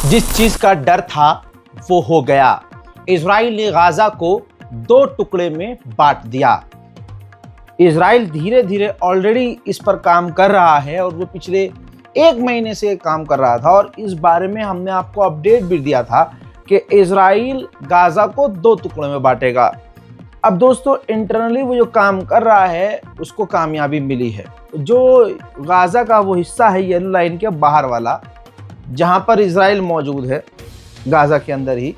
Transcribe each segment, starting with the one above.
जिस चीज का डर था वो हो गया। इजराइल ने गाजा को 2 टुकड़े में बांट दिया। इजराइल धीरे धीरे ऑलरेडी इस पर काम कर रहा है और वो पिछले 1 महीने से काम कर रहा था और इस बारे में हमने आपको अपडेट भी दिया था कि इजराइल गाजा को 2 टुकड़ों में बांटेगा। अब दोस्तों इंटरनली वो जो काम कर रहा है उसको कामयाबी मिली है। जो गाजा का वो हिस्सा है येलो लाइन के बाहर वाला, जहां पर इजराइल मौजूद है गाजा के अंदर ही,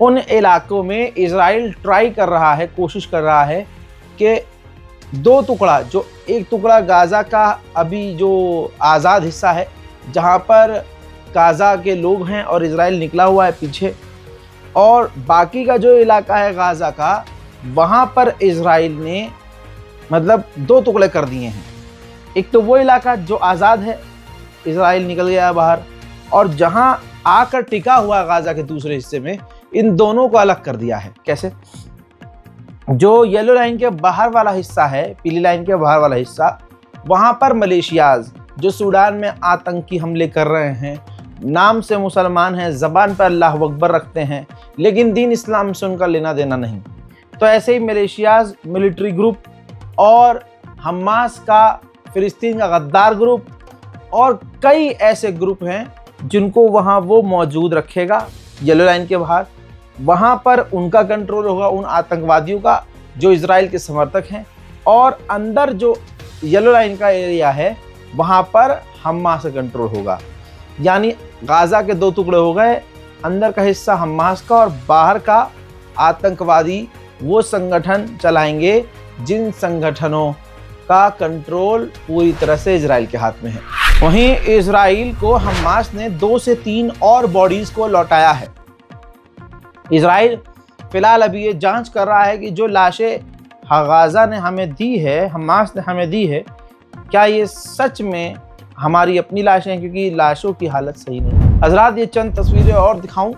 उन इलाकों में इजराइल ट्राई कर रहा है, कोशिश कर रहा है कि 2 टुकड़ा, जो एक टुकड़ा गाजा का अभी जो आज़ाद हिस्सा है जहां पर गाजा के लोग हैं और इजराइल निकला हुआ है पीछे, और बाकी का जो इलाका है गाजा का, वहां पर इजराइल ने मतलब 2 टुकड़े कर दिए हैं। एक तो वो इलाका जो आज़ाद है, इजराइल निकल गया है बाहर, और जहां आकर टिका हुआ गाजा के दूसरे हिस्से में, इन दोनों को अलग कर दिया है। कैसे? जो येलो लाइन के बाहर वाला हिस्सा है, पीली लाइन के बाहर वाला हिस्सा, वहां पर मलेशियाज जो सूडान में आतंकी हमले कर रहे हैं, नाम से मुसलमान हैं, ज़बान पर अल्लाह अकबर रखते हैं, लेकिन दीन इस्लाम से उनका लेना देना नहीं, तो ऐसे ही मलेशियाज मिलिट्री ग्रुप और हमास का, फिलिस्तीन का गद्दार ग्रुप और कई ऐसे ग्रुप हैं जिनको वहाँ वो मौजूद रखेगा येलो लाइन के बाहर। वहाँ पर उनका कंट्रोल होगा, उन आतंकवादियों का जो इजराइल के समर्थक हैं, और अंदर जो येलो लाइन का एरिया है वहाँ पर हमास का कंट्रोल होगा। यानी गाजा के 2 टुकड़े हो गए, अंदर का हिस्सा हमास का और बाहर का आतंकवादी वो संगठन चलाएंगे जिन संगठनों का कंट्रोल पूरी तरह से इजराइल के हाथ में है। वहीं इजराइल को हमास ने 2 से 3 और बॉडीज को लौटाया है। इजराइल फिलहाल अभी ये जांच कर रहा है कि जो लाशें गाजा ने हमें दी है, हमास ने हमें दी है, क्या ये सच में हमारी अपनी लाशें हैं, क्योंकि लाशों की हालत सही नहीं। हजरात, ये चंद तस्वीरें और दिखाऊं।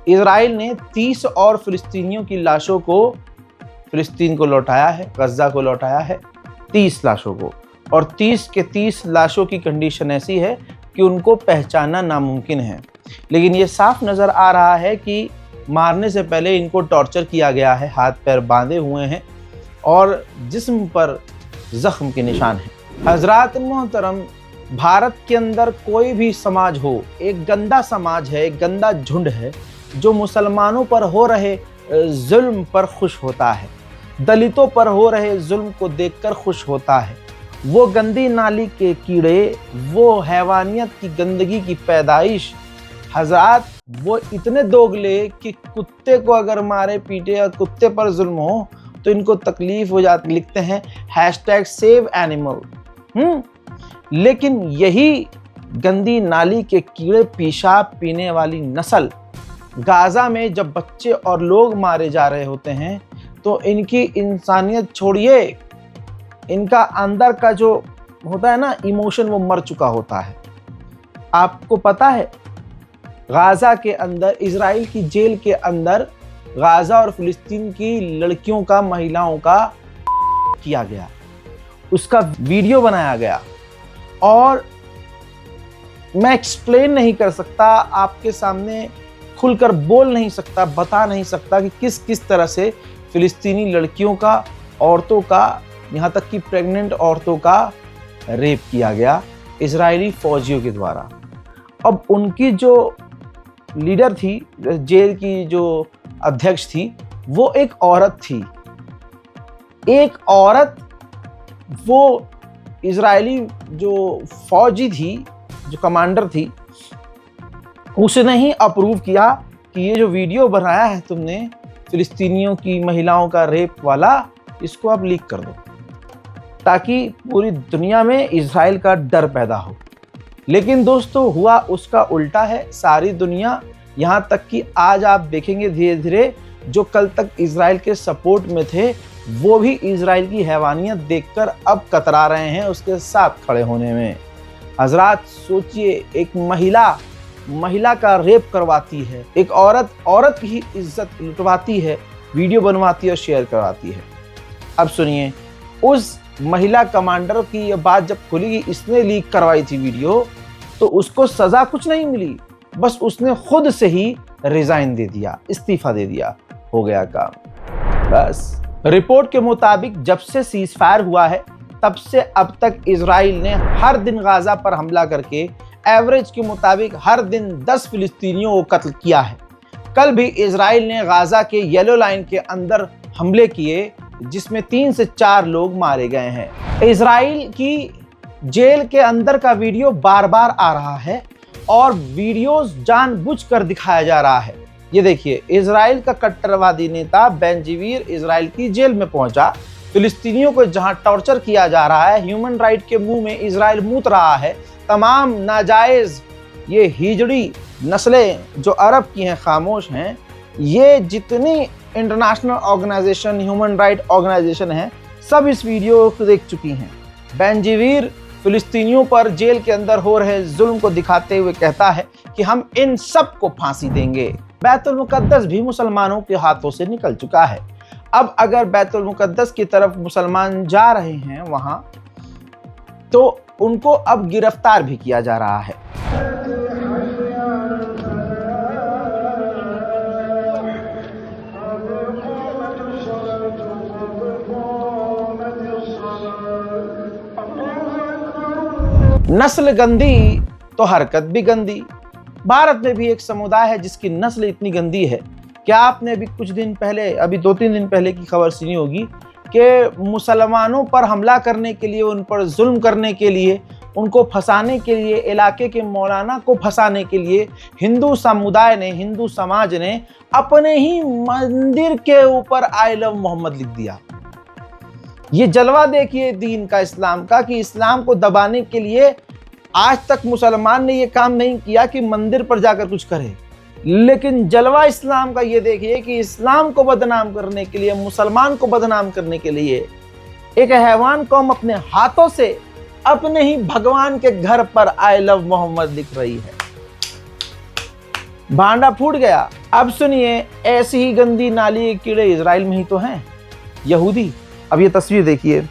इजराइल ने 30 और फिलिस्तीनियों की लाशों को फिलिस्तीन को लौटाया है, गजा को लौटाया है, 30 लाशों को, और 30 के 30 लाशों की कंडीशन ऐसी है कि उनको पहचानना नामुमकिन है। लेकिन ये साफ नज़र आ रहा है कि मारने से पहले इनको टॉर्चर किया गया है, हाथ पैर बांधे हुए हैं और जिस्म पर ज़ख्म के निशान हैं। हजरात मोहतरम, भारत के अंदर कोई भी समाज हो, एक गंदा समाज है, एक गंदा झुंड है जो मुसलमानों पर हो रहे जुल्म पर खुश होता है, दलितों पर हो रहे जुल्म को देखकर खुश होता है। वो गंदी नाली के कीड़े, वो हैवानियत की गंदगी की पैदाइश, हजरात वो इतने दोगले कि कुत्ते को अगर मारे पीटे या कुत्ते पर जुल्म हो तो इनको तकलीफ हो जाती। लिखते हैं #सेव एनिमल। लेकिन यही गंदी नाली के कीड़े पेशाब पीने वाली नस्ल गाजा में जब बच्चे और लोग मारे जा रहे होते हैं तो इनकी इंसानियत छोड़िए, इनका अंदर का जो होता है ना इमोशन, वो मर चुका होता है। आपको पता है गाजा के अंदर, इजराइल की जेल के अंदर गाजा और फिलिस्तीन की लड़कियों का, महिलाओं का किया गया, उसका वीडियो बनाया गया, और मैं एक्सप्लेन नहीं कर सकता, आपके सामने खुलकर बोल नहीं सकता, बता नहीं सकता कि किस किस तरह से फिलिस्तीनी लड़कियों का, औरतों का, यहाँ तक कि प्रेग्नेंट औरतों का रेप किया गया इजरायली फौजियों के द्वारा। अब उनकी जो लीडर थी, जेल की जो अध्यक्ष थी, वो एक औरत थी। एक औरत, वो इजरायली जो फौजी थी, जो कमांडर थी, उसने ही अप्रूव किया कि ये जो वीडियो बनाया है तुमने फिलिस्तीनियों की महिलाओं का रेप वाला, इसको आप लीक कर दो ताकि पूरी दुनिया में इजराइल का डर पैदा हो। लेकिन दोस्तों हुआ उसका उल्टा है। सारी दुनिया, यहाँ तक कि आज आप देखेंगे धीरे धीरे जो कल तक इजराइल के सपोर्ट में थे वो भी इजराइल की हैवानियत देखकर अब कतरा रहे हैं उसके साथ खड़े होने में। हजरात सोचिए, एक महिला का रेप करवाती है, एक औरत की इज्जत लुटवाती है, वीडियो बनवाती है और शेयर करवाती है। अब सुनिए, उस महिला कमांडर की ये बात जब खुली, इसने लीक करवाई थी वीडियो, तो उसको सजा कुछ नहीं मिली, बस उसने खुद से ही रिजाइन दे दिया, इस्तीफा दे दिया, हो गया काम बस। रिपोर्ट के मुताबिक जब से सीज फायर हुआ है तब से अब तक इजराइल ने हर दिन गाजा पर हमला करके एवरेज के मुताबिक हर दिन 10 फिलिस्तीनियों को कत्ल किया है। कल भी इजराइल ने गाजा के येलो लाइन के अंदर हमले किए जिसमें 3 से 4 लोग मारे गए हैं। इजराइल की जेल के अंदर का वीडियो बार बार आ रहा है और वीडियोस जानबूझकर दिखाया जा रहा है। ये देखिए, इजराइल का कट्टरवादी नेता बेंजीवीर इजराइल की जेल में पहुंचा। फिलिस्तीनियों को जहां टॉर्चर किया जा रहा है, ह्यूमन राइट के मुंह में इजराइल मूत रहा है। तमाम नाजायज ये हिजड़ी नस्लें जो अरब की हैं खामोश हैं। ये जितनी international organisation, human right organisation हैं, सब इस वीडियो को देख चुकी हैं। बेंजीवीर फिलिस्तीनियों पर जेल के अंदर हो रहे जुल्म को दिखाते हुए कहता है कि हम इन सब को फांसी देंगे। बैतुल मुकद्दस भी मुसलमानों के हाथों से निकल चुका है। अब अगर बैतुल मुकद्दस की तरफ मुसलमान जा रहे हैं वहां, तो उनको अब गिरफ्तार भी किया जा रहा है। नस्ल गंदी तो हरकत भी गंदी। भारत में भी एक समुदाय है जिसकी नस्ल इतनी गंदी है। क्या आपने अभी कुछ दिन पहले, अभी 2-3 दिन पहले की खबर सुनी होगी कि मुसलमानों पर हमला करने के लिए, उन पर जुल्म करने के लिए, उनको फंसाने के लिए, इलाके के मौलाना को फंसाने के लिए हिंदू समुदाय ने, हिंदू समाज ने अपने ही मंदिर के ऊपर आई लव मोहम्मद लिख दिया। ये जलवा देखिए दीन का, इस्लाम का, कि इस्लाम को दबाने के लिए आज तक मुसलमान ने ये काम नहीं किया कि मंदिर पर जाकर कुछ करे, लेकिन जलवा इस्लाम का ये देखिए कि इस्लाम को बदनाम करने के लिए, मुसलमान को बदनाम करने के लिए एक हैवान कौम अपने हाथों से अपने ही भगवान के घर पर आई लव मोहम्मद लिख रही है। भांडा फूट गया। अब सुनिए, ऐसी ही गंदी नाली के कीड़े इजराइल में ही तो हैं, यहूदी। अब ये तस्वीर देखिए,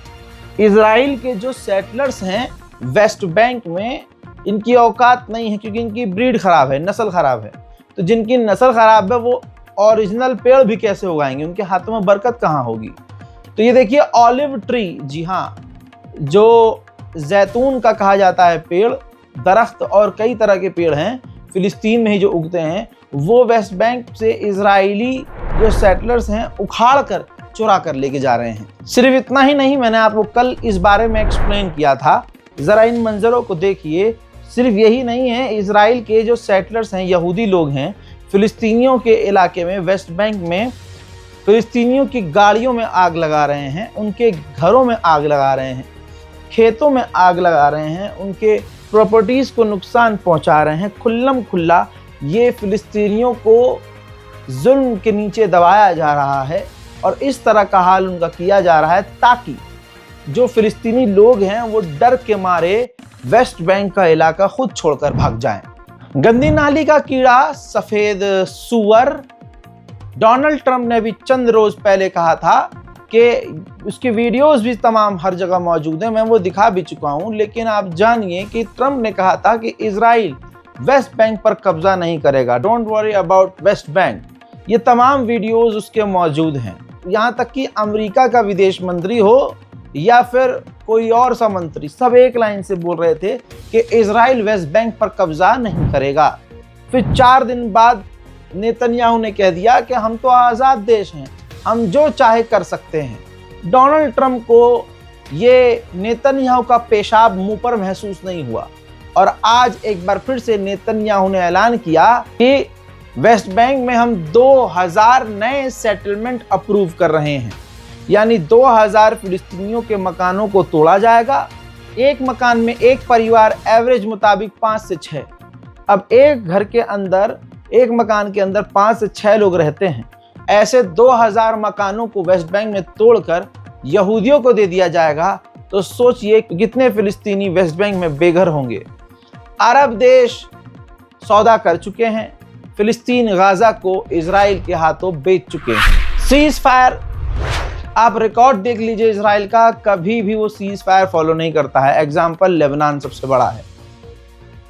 इजराइल के जो सेटलर्स हैं वेस्ट बैंक में, इनकी औकात नहीं है क्योंकि इनकी ब्रीड खराब है, नस्ल खराब है। तो जिनकी नस्ल खराब है वो ओरिजिनल पेड़ भी कैसे उगाएंगे, उनके हाथों में बरकत कहाँ होगी। तो ये देखिए ऑलिव ट्री, जी हाँ, जो जैतून का कहा जाता है पेड़, दरख्त और कई तरह के पेड़ हैं फिलिस्तीन में ही जो उगते हैं, वो वेस्ट बैंक से इजरायली जो सेटलर्स हैं उखाड़ कर चुरा कर लेके जा रहे हैं। सिर्फ इतना ही नहीं, मैंने आपको कल इस बारे में एक्सप्लेन किया था, जरा इन मंजरों को देखिए। सिर्फ यही नहीं है, इजराइल के जो सेटलर्स हैं, यहूदी लोग हैं, फिलिस्तीनियों के इलाके में, वेस्ट बैंक में फिलिस्तीनियों की गाड़ियों में आग लगा रहे हैं, उनके घरों में आग लगा रहे हैं, खेतों में आग लगा रहे हैं, उनके प्रॉपर्टीज को नुकसान पहुंचा रहे हैं। खुल्लम खुल्ला ये फिलिस्तीनियों को जुल्म के नीचे दबाया जा रहा है और इस तरह का हाल उनका किया जा रहा है ताकि जो फिलिस्तीनी लोग हैं वो डर के मारे वेस्ट बैंक का इलाका खुद छोड़कर भाग जाएं। गंदी नाली का कीड़ा सफेद सुअर। डोनाल्ड ट्रंप ने भी चंद रोज पहले कहा था कि उसकी वीडियोस भी तमाम हर जगह मौजूद हैं, मैं वो दिखा भी चुका हूं। लेकिन आप जानिए कि ट्रंप ने कहा था कि इजराइल वेस्ट बैंक पर कब्जा नहीं करेगा, don't worry about West Bank. ये तमाम वीडियोस उसके मौजूद हैं। यहाँ तक कि अमेरिका का विदेश मंत्री हो या फिर कोई और सा मंत्री, सब एक लाइन से बोल रहे थे कि इजराइल वेस्ट बैंक पर कब्जा नहीं करेगा। फिर 4 दिन बाद नेतन्याहू ने कह दिया कि हम तो आज़ाद देश हैं, हम जो चाहे कर सकते हैं। डोनाल्ड ट्रंप को ये नेतन्याहू का पेशाब मुंह पर महसूस नहीं हुआ और आज एक बार फिर से नेतन्याहू ने ऐलान किया कि वेस्ट बैंक में हम 2000 नए सेटलमेंट अप्रूव कर रहे हैं, यानी 2000 फिलिस्तीनियों के मकानों को तोड़ा जाएगा। एक मकान में एक परिवार एवरेज मुताबिक 5 से 6। अब एक घर के अंदर, एक मकान के अंदर 5 से 6 लोग रहते हैं। ऐसे 2000 मकानों को वेस्ट बैंक में तोड़कर यहूदियों को दे दिया जाएगा, तो सोचिए कितने फिलिस्तीनी वेस्ट बैंक में बेघर होंगे। अरब देश सौदा कर चुके हैं, फिलिस्तीन गाजा को इजराइल के हाथों बेच चुके हैं। सीज फायर, आप रिकॉर्ड देख लीजिए इजराइल का, कभी भी वो सीज फायर फॉलो नहीं करता है। एग्जाम्पल लेबनान सबसे बड़ा है।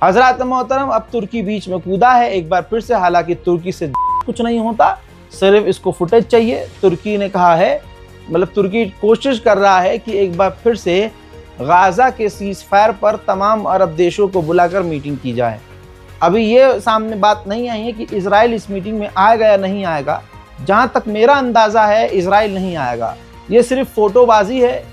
हजरात मोहतरम, अब तुर्की बीच में कूदा है एक बार फिर से। हालांकि तुर्की से कुछ नहीं होता, सिर्फ इसको फुटेज चाहिए। तुर्की ने कहा है, मतलब तुर्की कोशिश कर रहा है कि एक बार फिर से गाजा के सीज फायर पर तमाम अरब देशों को बुलाकर मीटिंग की जाए। अभी ये सामने बात नहीं आई है कि इजराइल इस मीटिंग में आएगा या नहीं आएगा। जहां तक मेरा अंदाजा है, इजराइल नहीं आएगा। ये सिर्फ फोटोबाजी है,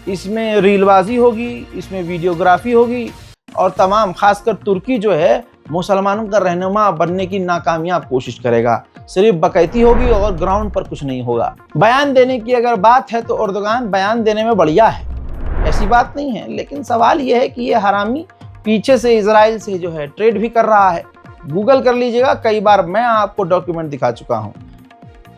इसमें रीलबाजी होगी, इसमें वीडियोग्राफी होगी और तमाम, खासकर तुर्की जो है मुसलमानों का रहनुमा बनने की नाकामयाब कोशिश करेगा। सिर्फ बकैती होगी और ग्राउंड पर कुछ नहीं होगा। बयान देने की अगर बात है तो एर्दोगान बयान देने में बढ़िया है, ऐसी बात नहीं है। लेकिन सवाल यह है कि ये हरामी पीछे से इजराइल से जो है ट्रेड भी कर रहा है। गूगल कर लीजिएगा, कई बार मैं आपको डॉक्यूमेंट दिखा चुका हूँ।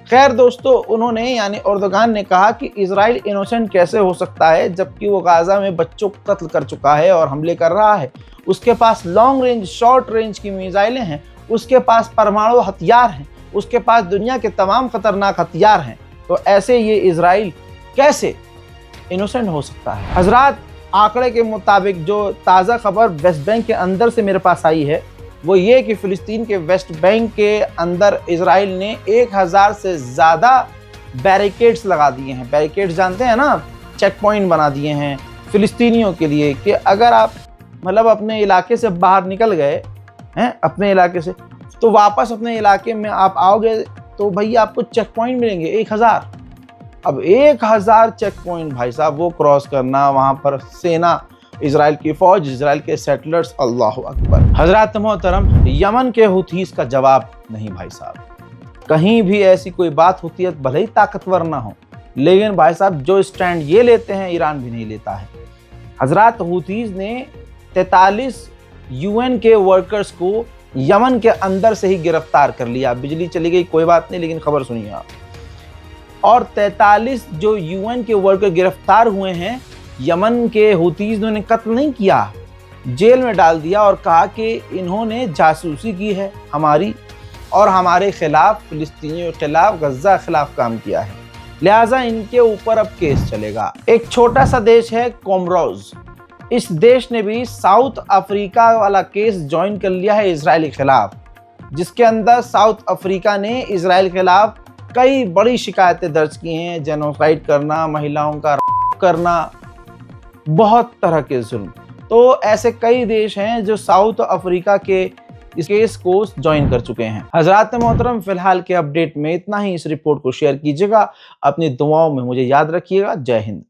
खैर दोस्तों, उन्होंने यानी एर्दोगान ने कहा कि इजराइल इनोसेंट कैसे हो सकता है जबकि वो गाजा में बच्चों को कत्ल कर चुका है और हमले कर रहा है। उसके पास लॉन्ग रेंज, शॉर्ट रेंज की मिसाइलें हैं, उसके पास परमाणु हथियार हैं, उसके पास दुनिया के तमाम खतरनाक हथियार हैं। तो ऐसे ये इजराइल कैसे इनोसेंट हो सकता है? हजरात, आंकड़े के मुताबिक जो ताज़ा खबर वेस्ट बैंक के अंदर से मेरे पास आई है वो ये कि फ़िलिस्तीन के वेस्ट बैंक के अंदर इजराइल ने 1000 से ज़्यादा बैरिकेड्स लगा दिए हैं। बैरिकेड्स जानते हैं ना, चेक पॉइंट बना दिए हैं फ़िलिस्तीनियों के लिए कि अगर आप मतलब अपने इलाके से बाहर निकल गए हैं, अपने इलाके से, तो वापस अपने इलाके में आप आओगे तो भैया आपको चेक पॉइंट मिलेंगे 1000। अब 1000 चेक पॉइंट भाई साहब, वो क्रॉस करना, वहाँ पर सेना, इजराइल की फौज, इजराइल के सेटलर्स, अल्लाह अकबर। हजरत मोहतरम, यमन के हुथीस का जवाब नहीं भाई साहब। कहीं भी ऐसी कोई बात होती है, भले ही ताकतवर ना हो, लेकिन भाई साहब जो स्टैंड ये लेते हैं ईरान भी नहीं लेता है। हजरत हुथीस ने 43 यूएन के वर्कर्स को यमन के अंदर से ही गिरफ्तार कर लिया। बिजली चली गई कोई बात नहीं, लेकिन खबर सुनिए आप। और 43 जो यूएन के वर्कर गिरफ्तार हुए हैं, यमन के हुतीज ने कत्ल नहीं किया, जेल में डाल दिया और कहा कि इन्होंने जासूसी की है हमारी और हमारे खिलाफ, फिलिस्तीनियों के खिलाफ, गज्जा के खिलाफ काम किया है, लिहाजा इनके ऊपर अब केस चलेगा। एक छोटा सा देश है कोमोरोस, इस देश ने भी साउथ अफ्रीका वाला केस ज्वाइन कर लिया है इजराइल के खिलाफ, जिसके अंदर साउथ अफ्रीका ने इजराइल के खिलाफ कई बड़ी शिकायतें दर्ज की हैं। जेनोसाइड करना, महिलाओं का करना, बहुत तरह के जुल्म। तो ऐसे कई देश हैं जो साउथ अफ्रीका के इस केस को ज्वाइन कर चुके हैं। हजरात मोहतरम, फिलहाल के अपडेट में इतना ही। इस रिपोर्ट को शेयर कीजिएगा, अपनी दुआओं में मुझे याद रखिएगा। जय हिंद।